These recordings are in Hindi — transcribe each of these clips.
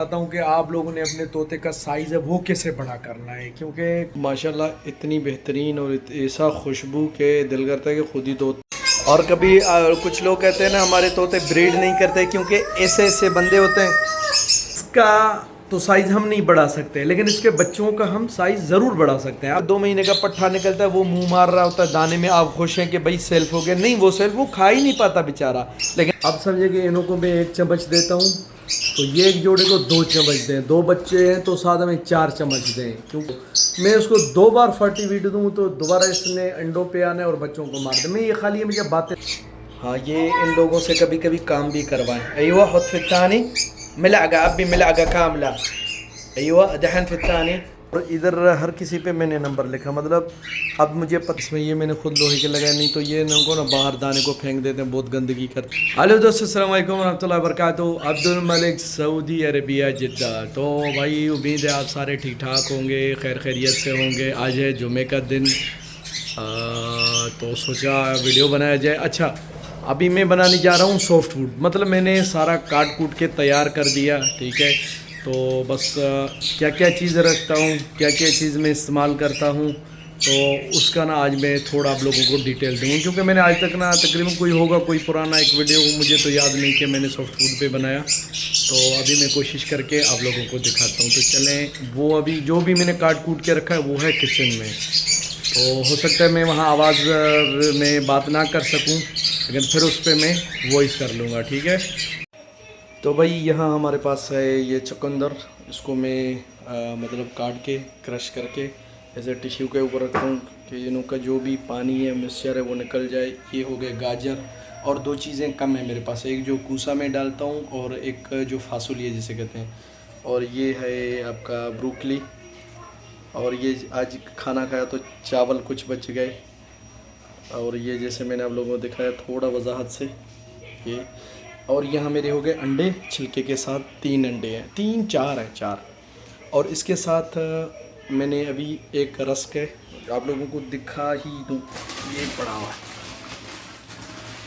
चाहता हूँ कि आप लोगों ने अपने तोते का साइज़ है वो कैसे बड़ा करना है, क्योंकि माशाल्लाह इतनी बेहतरीन और ऐसा खुशबू के दिल करता है कि खुद ही दो। और कभी कुछ लोग कहते हैं ना हमारे तोते ब्रीड नहीं करते क्योंकि ऐसे ऐसे बंदे होते हैं। इसका तो साइज़ हम नहीं बढ़ा सकते, लेकिन इसके बच्चों का हम साइज़ ज़रूर बढ़ा सकते हैं। अब 2 महीने का पट्ठा निकलता है, वो मुंह मार रहा होता है दाने में, आप खुश हैं कि भाई सेल्फ हो गया। नहीं, वो सेल्फ वो खा ही नहीं पाता बेचारा। लेकिन अब समझे कि इन्हों को मैं 1 चम्मच देता हूँ तो ये एक जोड़े को 2 चम्मच दें, 2 बच्चे हैं तो साथ में 4 चम्मच दें, क्योंकि मैं उसको 2 बार फर्टिवीट दूँ तो दोबारा इसने अंडों पे आना है और बच्चों को मार दे। मैं ये खाली मुझे बातें। हाँ, ये इन लोगों से कभी कभी काम भी करवाएं। अय्वा खुद फितानी मिलागा, अब भी मिलागा कामला। अय्वा दहन फितानी। और इधर हर किसी पे मैंने नंबर लिखा, मतलब अब मुझे पता। इसमें ये मैंने खुद लोहे के लगाए, नहीं तो ये इनको ना बाहर दाने को फेंक देते हैं, बहुत गंदगी करते हैं। हेलो दोस्तों, अस्सलाम वालेकुम रहमतुल्लाहि व बरकातहू। अब्दुल मलिक, सऊदी अरबिया, जिद्दा। तो भाई उम्मीद है आप सारे ठीक ठाक होंगे, खैर खैरियत से होंगे। आज है जुमे का दिन, तो सोचा वीडियो बनाया जाए। अच्छा, अभी मैं बनाने जा रहा हूँ सॉफ्ट फूड, मतलब मैंने सारा काट कूट के तैयार कर दिया, ठीक है। तो बस क्या क्या चीज़ रखता हूँ, क्या क्या चीज़ मैं इस्तेमाल करता हूँ, तो उसका ना आज मैं थोड़ा आप लोगों को डिटेल दूँगा। क्योंकि मैंने आज तक ना तकरीबन कोई होगा कोई पुराना एक वीडियो मुझे तो याद नहीं कि मैंने सॉफ्ट फूड पे बनाया। तो अभी मैं कोशिश करके आप लोगों को दिखाता हूँ। तो चलें, वो अभी जो भी मैंने काट कूट के रखा है वो है किचन में। तो हो सकता है मैं वहाँ आवाज़ में बात ना कर सकूँ, लेकिन फिर उस पर मैं वॉइस कर लूँगा, ठीक है। तो भाई यहाँ हमारे पास है ये चुकंदर, इसको मैं मतलब काट के क्रश करके ऐसे टिश्यू के ऊपर रखता हूँ कि इनका जो भी पानी है, मिक्सचर है, वो निकल जाए। ये हो गए गाजर, और 2 चीज़ें कम है मेरे पास, एक जो कूसा में डालता हूँ और एक जो फासुलिया जिसे कहते हैं। और ये है आपका ब्रोकली। और ये आज खाना खाया तो चावल कुछ बच गए। और ये जैसे मैंने आप लोगों को दिखाया थोड़ा वजाहत से ये। और यहाँ मेरे हो गए अंडे छिलके के साथ, 3 अंडे हैं, 3 4 हैं, 4। और इसके साथ मैंने अभी एक रस्क है, आप लोगों को दिखा ही दूँ, ये पड़ा हुआ है,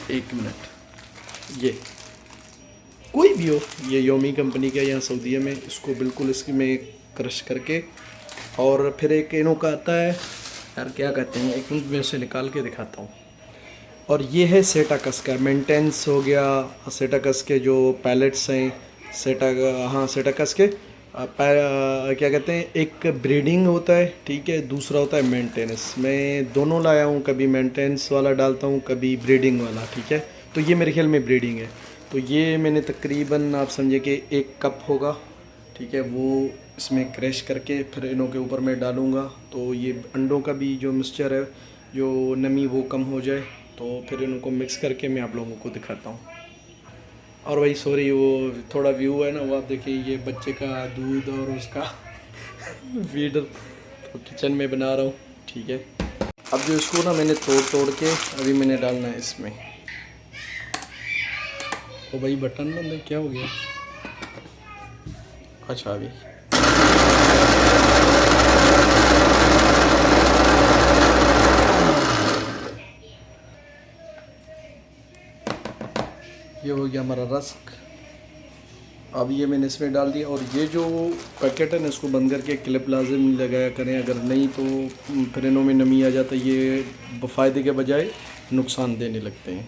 1 मिनट। ये कोई भी हो, ये योमी कंपनी का यहाँ सऊदीया में, इसको बिल्कुल इसकी में क्रश करके। और फिर एक इनो का आता है यार, क्या कहते हैं, एक मिनट में उसे निकाल के दिखाता हूँ। और ये है सेटाकस का मेंटेनेंस हो गया, सेटाकस के जो पैलेट्स हैं, हाँ सेटाकस के क्या कहते हैं, एक ब्रीडिंग होता है, ठीक है, दूसरा होता है मेंटेनेंस। मैं दोनों लाया हूँ, कभी मेंटेनेंस वाला डालता हूँ, कभी ब्रीडिंग वाला, ठीक है। तो ये मेरे ख्याल में ब्रीडिंग है। तो ये मैंने तकरीबन आप समझे कि 1 कप होगा, ठीक है, वो इसमें क्रश करके फिर इनों के ऊपर मैं डालूँगा। तो ये अंडों का भी जो मिक्सचर है, जो नमी वो कम हो जाए, तो फिर इनको मिक्स करके मैं आप लोगों को दिखाता हूँ। और भाई सॉरी, वो थोड़ा व्यू है ना, वो आप देखिए, ये बच्चे का दूध और उसका फीडर तो किचन में बना रहा हूँ, ठीक है। अब जो इसको ना मैंने तोड़ तोड़ के अभी मैंने डालना है इसमें। तो भाई बटन बंद है, क्या हो गया? अच्छा, अभी ये हो गया हमारा रस्क। अब ये मैंने इसमें डाल दिया। और ये जो पैकेट है ना, इसको बंद करके क्लिप लाजिम लगाया करें, अगर नहीं तो फिर इनों में नमी आ जाता है, ये फ़ायदे के बजाय नुकसान देने लगते हैं।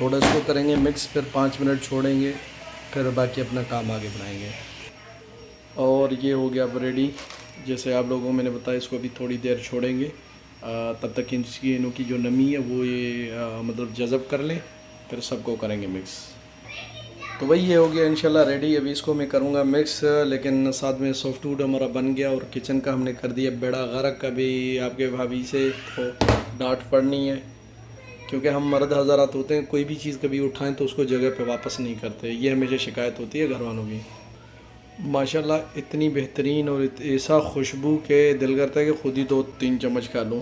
थोड़ा इसको करेंगे मिक्स, फिर 5 मिनट छोड़ेंगे, फिर बाकी अपना काम आगे बढ़ाएंगे। और ये हो गया अब रेडी। जैसे आप लोगों को मैंने बताया, इसको अभी थोड़ी देर छोड़ेंगे, तब तक इसकी इनों की जो नमी है वो ये मतलब जज़ब कर लें, फिर सबको करेंगे मिक्स। तो वही ये हो गया इंशाल्लाह रेडी। अभी इसको मैं करूँगा मिक्स, लेकिन साथ में सॉफ्ट फूड हमारा बन गया और किचन का हमने कर दिया बेड़ा गर्क। अभी आपके भाभी से तो डांट पड़नी है, क्योंकि हम मर्द हज़ारात होते हैं, कोई भी चीज़ कभी उठाएं तो उसको जगह पे वापस नहीं करते, ये हमेशा शिकायत होती है घर वालों की। माशाल्लाह इतनी बेहतरीन और ऐसा खुशबू के दिल करता है कि खुद ही 2 3 चम्मच खा लूँ।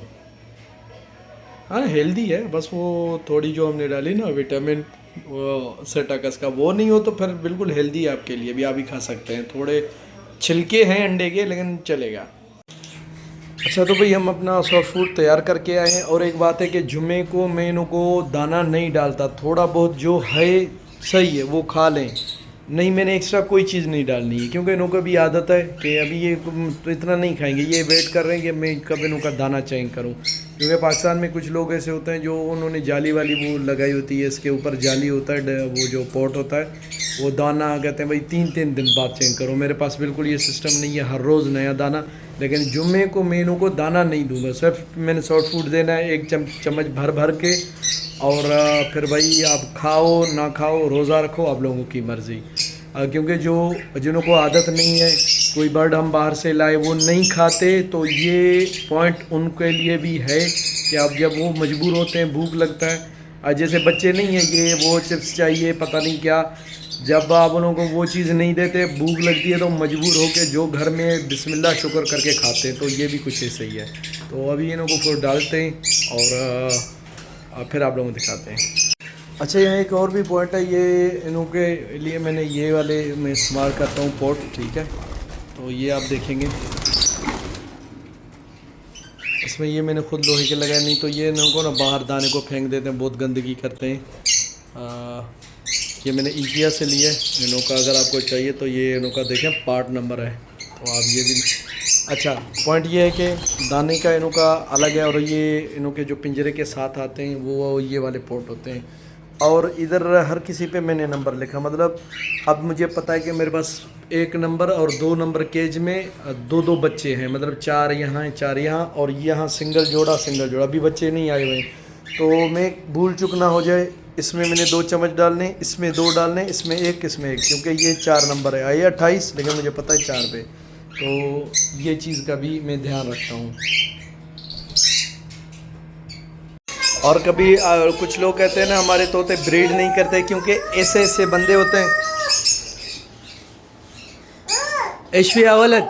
हाँ, हेल्दी है, बस वो थोड़ी जो हमने डाली ना विटामिन, वो सेटाकस का, वो नहीं हो तो फिर बिल्कुल हेल्दी है आपके लिए भी, आप भी खा सकते हैं। थोड़े छिलके हैं अंडे के, लेकिन चलेगा। अच्छा तो भाई हम अपना सॉफ्ट फूड तैयार करके आए हैं। और एक बात है कि जुम्मे को मैं इनको दाना नहीं डालता, थोड़ा बहुत जो है सही है वो खा लें, नहीं मैंने एक्स्ट्रा कोई चीज़ नहीं डालनी है, क्योंकि इनको भी आदत है कि अभी ये तो इतना नहीं खाएंगे, ये वेट कर रहे हैं कि मैं कब इनका दाना चेंज करूं। क्योंकि पाकिस्तान में कुछ लोग ऐसे होते हैं जो उन्होंने जाली वाली वो लगाई होती है, इसके ऊपर जाली होता है, वो जो पॉट होता है वो दाना कहते हैं भाई 3-3 दिन बाद चेंज करो। मेरे पास बिल्कुल ये सिस्टम नहीं है, हर रोज़ नया दाना। लेकिन जुम्मे को मैं इनको दाना नहीं दूंगा, सिर्फ मैंने सॉफ्ट फूड देना है एक चम्मच भर भर के। और फिर भाई आप खाओ ना खाओ, रोज़ा रखो, आप लोगों की मर्ज़ी। क्योंकि जो जिनको आदत नहीं है, कोई बर्ड हम बाहर से लाए वो नहीं खाते, तो ये पॉइंट उनके लिए भी है कि अब जब वो मजबूर होते हैं, भूख लगता है, जैसे बच्चे नहीं हैं ये वो चिप्स चाहिए पता नहीं क्या, जब आप उन लोगों को वो चीज़ नहीं देते, भूख लगती है तो मजबूर होकर जो घर में बिस्मिल्लाह शुक्र करके खाते हैं, तो ये भी कुछ ऐसे ही है। तो अभी इनको फिर डालते हैं और फिर आप लोगों को दिखाते हैं। अच्छा यहाँ एक और भी पॉइंट है, ये इनों के लिए मैंने ये वाले मैं इस्तेमाल करता हूँ पॉट, ठीक है। तो ये आप देखेंगे इसमें ये मैंने खुद लोहे के लगाए, नहीं तो ये इनों को ना बाहर दाने को फेंक देते हैं, बहुत गंदगी करते हैं। ये मैंने IKEA से लिया है इनों का, अगर आपको चाहिए तो ये इनों का देखें पार्ट नंबर है, तो आप ये भी। अच्छा पॉइंट ये है कि दाने का इनों का अलग है, और ये इनों के जो पिंजरे के साथ आते हैं वो ये वाले पोट होते हैं। और इधर हर किसी पे मैंने नंबर लिखा, मतलब अब मुझे पता है कि मेरे पास 1 नंबर और 2 नंबर केज में 2-2 बच्चे हैं, मतलब 4 यहाँ हैं 4 यहाँ, और यहाँ सिंगल जोड़ा अभी बच्चे नहीं आए हुए हैं। तो मैं भूल चूक ना हो जाए, इसमें मैंने 2 चम्मच डालने, इसमें 2 डालने, इसमें 1, इसमें 1, क्योंकि ये 4 नंबर है, आइए 28, लेकिन मुझे पता है 4 पे, तो ये चीज़ का भी मैं ध्यान रखता हूँ। और कभी कुछ लोग कहते हैं ना हमारे तोते ब्रीड नहीं करते, क्योंकि ऐसे ऐसे बंदे होते हैं। इश्फी या वलद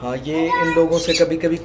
हाँ ये इन लोगों से कभी कभी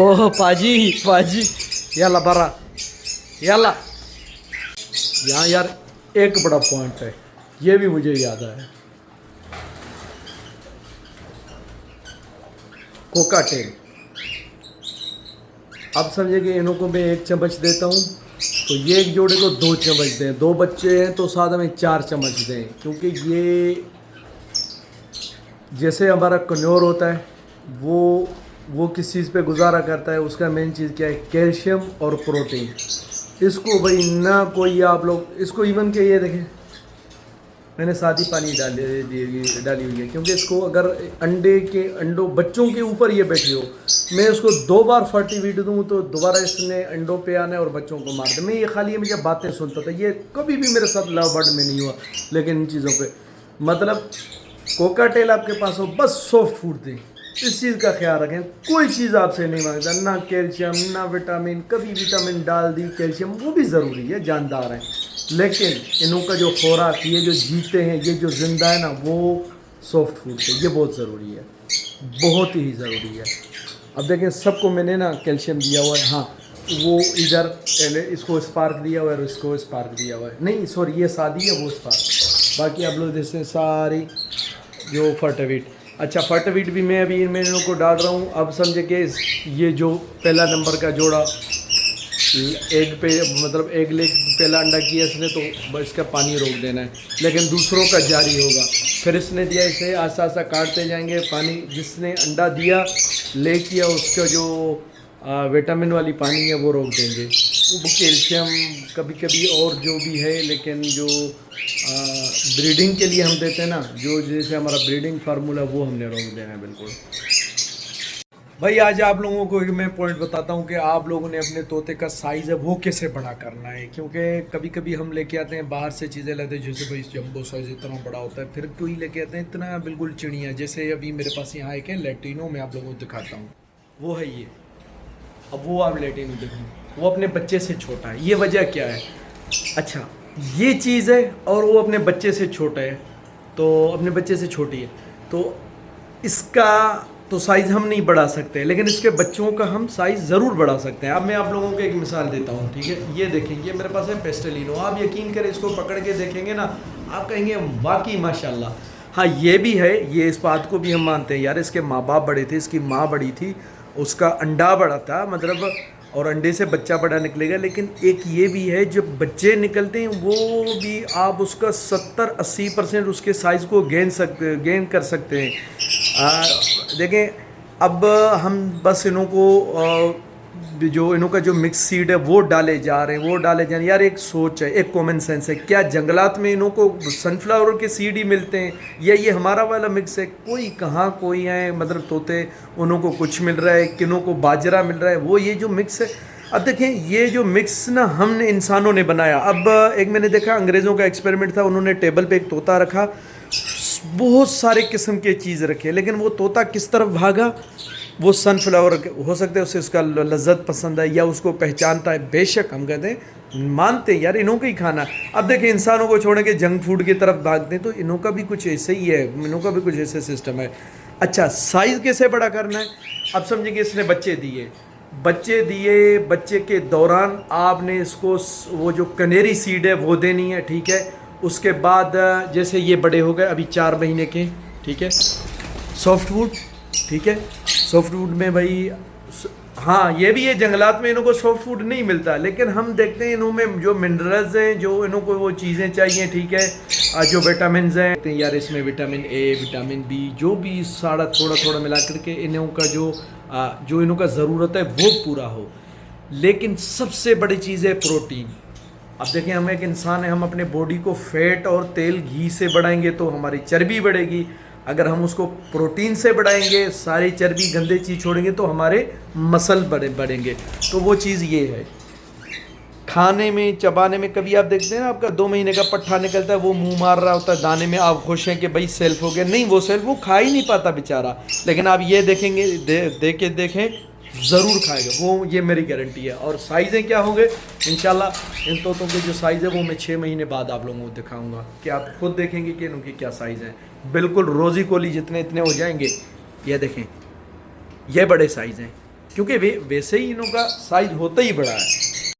ओह पाजी यला बरा यला। यहाँ यार एक बड़ा पॉइंट है, ये भी मुझे याद है, कोका टेल। अब समझे कि इन्हों को मैं 1 चम्मच देता हूँ, तो ये एक जोड़े को 2 चम्मच दें, 2 बच्चे हैं तो साथ में 4 चम्मच दें, क्योंकि ये जैसे हमारा कन्योर होता है वो किस चीज़ पे गुजारा करता है, उसका मेन चीज़ क्या है, कैल्शियम और प्रोटीन। इसको भाई ना कोई आप लोग इसको इवन के ये देखें, मैंने साथ ही पानी डाली हुई है, क्योंकि इसको अगर अंडों बच्चों के ऊपर ये बैठी हो, मैं उसको 2 बार फर्टिवीट दूँ तो दोबारा इसने अंडों पे आना है और बच्चों को मार दे। मैं ये खाली मुझे बातें सुनता था, ये कभी भी मेरे साथ लव बर्ड में नहीं हुआ, लेकिन इन चीज़ों पे मतलब कोका टेल आपके पास हो, बस सॉफ्ट फूड दें, इस चीज़ का ख्याल रखें। कोई चीज़ आपसे नहीं मांगता, ना कैल्शियम ना विटामिन, कभी विटामिन डाल दी, कैल्शियम वो भी ज़रूरी है, जानदार हैं, लेकिन इनों का जो खुराक, ये जो जीते हैं, ये जो जिंदा है ना, वो सॉफ्ट फूड है, ये बहुत ज़रूरी है, बहुत ही ज़रूरी है। अब देखें सबको मैंने ना कैल्शियम दिया हुआ है, हाँ वो इधर इसको स्पार्क दिया हुआ है और इसको स्पार्क दिया हुआ है, नहीं सॉरी ये शादी है वो स्पार्क, बाकी आप लोग जैसे सारी जो फर्टवीट। अच्छा फर्टवीट भी मैं अभी इन मेनू को डाल रहा हूँ। अब समझे कि ये जो पहला नंबर का जोड़ा एग पे मतलब एग लेग पहला अंडा किया इसने, तो इसका पानी रोक देना है, लेकिन दूसरों का जारी होगा। फिर इसने दिया, इसे आस्ता आस्ता काटते जाएंगे, पानी जिसने अंडा दिया ले किया उसका जो विटामिन वाली पानी है वो रोक देंगे, वो कैल्शियम कभी कभी और जो भी है, लेकिन जो ब्रीडिंग के लिए हम देते हैं ना, जो जैसे हमारा ब्रीडिंग फार्मूला वो हमने रोक देना है बिल्कुल। भाई आज आप लोगों को एक मैं पॉइंट बताता हूँ कि आप लोगों ने अपने तोते का साइज़ है वो कैसे बड़ा करना है, क्योंकि कभी कभी हम लेके आते हैं बाहर से चीज़ें लाते हैं, जैसे भाई जंबो साइज़ इतना बड़ा होता है, फिर कोई लेके आते हैं इतना बिल्कुल चिड़िया। जैसे अभी मेरे पास यहाँ एक है लेटिनो, मैं आप लोगों को दिखाता हूँ, वो है ये। अब वो आप लेटिनो देखो, वो अपने बच्चे से छोटा है। ये वजह क्या है? अच्छा, ये चीज़ है और वो अपने बच्चे से छोटा है, तो अपने बच्चे से छोटी है, तो इसका तो साइज़ हम नहीं बढ़ा सकते, लेकिन इसके बच्चों का हम साइज़ ज़रूर बढ़ा सकते हैं। अब मैं आप लोगों को एक मिसाल देता हूँ, ठीक है? ये देखें, ये मेरे पास है पेस्टेलिनो। आप यकीन करें, इसको पकड़ के देखेंगे ना, आप कहेंगे वाकई माशाल्लाह। हाँ, ये भी है, ये इस बात को भी हम मानते हैं यार, इसके माँ बाप बड़े थे, इसकी माँ बड़ी थी, उसका अंडा बड़ा था, मतलब और अंडे से बच्चा बड़ा निकलेगा। लेकिन एक ये भी है, जब बच्चे निकलते हैं वो भी आप उसका 70-80% उसके साइज़ को गेन कर सकते हैं। देखें, अब हम बस इन्हों को जो इन्हों का जो मिक्स सीड है वो डाले जा रहे हैं, वो डाले जा रहे हैं। यार एक सोच है, एक कॉमन सेंस है, क्या जंगलात में इन्हों को सनफ्लावर के सीड ही मिलते हैं, या ये हमारा वाला मिक्स है? कोई कहाँ कोई है, मतलब तोते उन्हों को कुछ मिल रहा है, किन्हों को बाजरा मिल रहा है, वो ये जो मिक्स है। अब देखें, ये जो मिक्स ना हमने इंसानों ने बनाया। अब एक मैंने देखा अंग्रेज़ों का एक्सपेरिमेंट था, उन्होंने टेबल पे एक तोता रखा, बहुत सारे किस्म के चीज़ रखे, लेकिन वो तोता किस तरफ भागा? वो सनफ्लावर, हो सकता है उसे उसका लज्जत पसंद है या उसको पहचानता है, बेशक हम कहते हैं मानते हैं यार इन्हों का ही खाना। अब देखें, इंसानों को छोड़ के जंक फूड की तरफ भागते हैं, तो इन्हों का भी कुछ ऐसे ही है, इन्हों का भी कुछ ऐसे सिस्टम है। अच्छा, साइज़ कैसे बड़ा करना है? अब समझिए इसने बच्चे दिए, बच्चे के दौरान आपने इसको वो जो कनेरी सीड है वो देनी है, ठीक है? उसके बाद जैसे ये बड़े हो गए अभी 4 महीने के, ठीक है, सॉफ्टवुड, ठीक है, सॉफ्टवुड में भाई हाँ ये भी है, जंगलात में इन्हों को सॉफ्ट फूड नहीं मिलता, लेकिन हम देखते हैं इन्हों में जो मिनरल्स हैं, जो इन्हों को वो चीज़ें चाहिए, ठीक है, जो विटामिन हैं यार, इसमें विटामिन ए, विटामिन बी, जो भी सारा थोड़ा थोड़ा मिला करके इन्हों का जो इन्हों का ज़रूरत है वो पूरा हो। लेकिन सबसे बड़ी चीज़ है प्रोटीन। अब देखें, हम एक इंसान है, हम अपने बॉडी को फैट और तेल घी से बढ़ाएंगे तो हमारी चर्बी बढ़ेगी। अगर हम उसको प्रोटीन से बढ़ाएंगे, सारी चर्बी गंदे चीज़ छोड़ेंगे तो हमारे मसल बढ़ेंगे। तो वो चीज़ ये है, खाने में चबाने में, कभी आप देखते हैं ना आपका 2 महीने का पट्ठा निकलता है, वो मुंह मार रहा होता है दाने में, आप खुश हैं कि भाई सेल्फ हो गया, नहीं, वो सेल्फ वो खा ही नहीं पाता बेचारा। लेकिन आप ये देखेंगे, देखें ज़रूर खाएगा वो, ये मेरी गारंटी है। और साइज़ें क्या होंगे इंशाल्लाह, इन तोतों के जो साइज़ है वो मैं 6 महीने बाद आप लोगों को दिखाऊंगा, कि आप खुद देखेंगे कि इनकी क्या साइज़ है। बिल्कुल रोज़ी कोली जितने इतने हो जाएंगे। ये देखें, ये बड़े साइज़ हैं, क्योंकि वैसे ही इनका साइज़ होता ही बड़ा है।